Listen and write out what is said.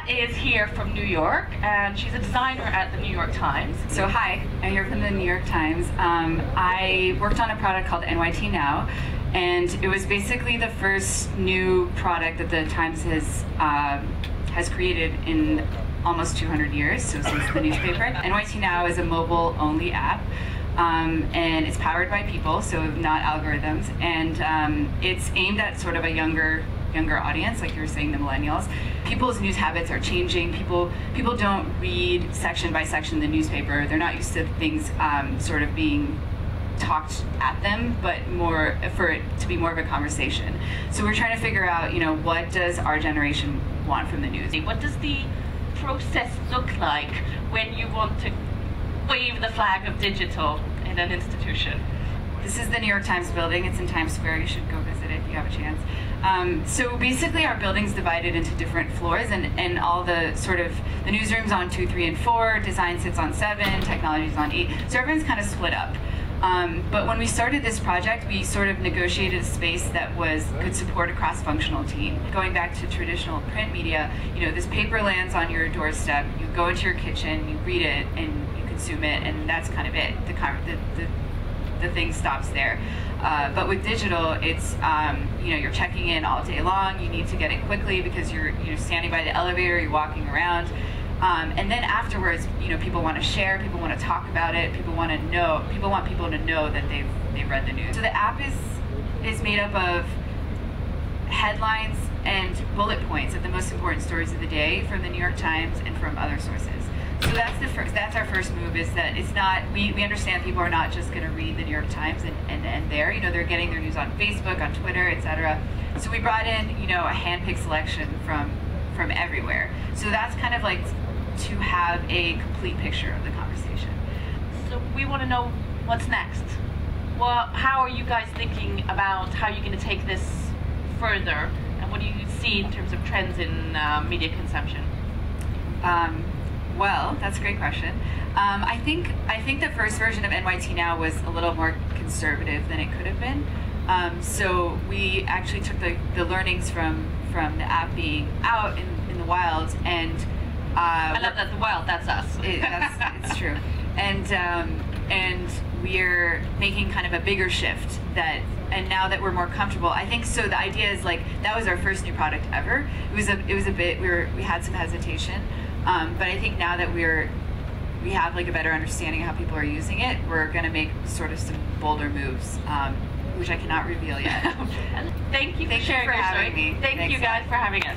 Farah is here from New York, and she's a designer at the New York Times. So hi, I'm here from the New York Times. I worked on a product called NYT Now, and it was basically the first new product that the Times has created in almost 200 years, so since the newspaper. NYT Now is a mobile-only app, and it's powered by people, so not algorithms, and it's aimed at sort of a younger audience, like you were saying, the millennials. People's news habits are changing. People don't read section by section the newspaper. They're not used to things sort of being talked at them, but more for it to be more of a conversation. So we're trying to figure out, what does our generation want from the news? What does the process look like when you want to wave the flag of digital in an institution? This is the New York Times building. It's in Times Square. You should go visit it if you have a chance. So basically our building's divided into different floors, and all the sort of, the newsroom's on 2, 3, and 4, design sits on 7, technology's on 8, so everyone's kind of split up. But when we started this project, we sort of negotiated a space that could support a cross-functional team. Going back to traditional print media, this paper lands on your doorstep, you go into your kitchen, you read it, and you consume it, and that's kind of it. The thing stops there. But with digital, it's you're checking in all day long. You need to get it quickly because you're standing by the elevator, you're walking around, and then afterwards, people want to share, people want to talk about it, people want people to know that they've read the news. So the app is made up of headlines and bullet points of the most important stories of the day from the New York Times and from other sources. So that's our first move, is that it's not, we understand people are not just going to read the New York Times and end there. They're getting their news on Facebook, on Twitter, etc. So we brought in, a hand-picked selection from everywhere. So that's kind of like to have a complete picture of the conversation. So we want to know what's next. Well, how are you guys thinking about how you're going to take this further, and what do you see in terms of trends in media consumption? Well, that's a great question. I think the first version of NYT Now was a little more conservative than it could have been. So we actually took the learnings from the app being out in the wild, and I love that, the wild. That's us. It's true, and we're making kind of a bigger shift and now that we're more comfortable, I think. So the idea is, like, that was our first new product ever. It was a bit, we had some hesitation. But I think now that we have like a better understanding of how people are using it, we're going to make sort of some bolder moves, which I cannot reveal yet. Thank you for sharing your story. Thank you guys for having us.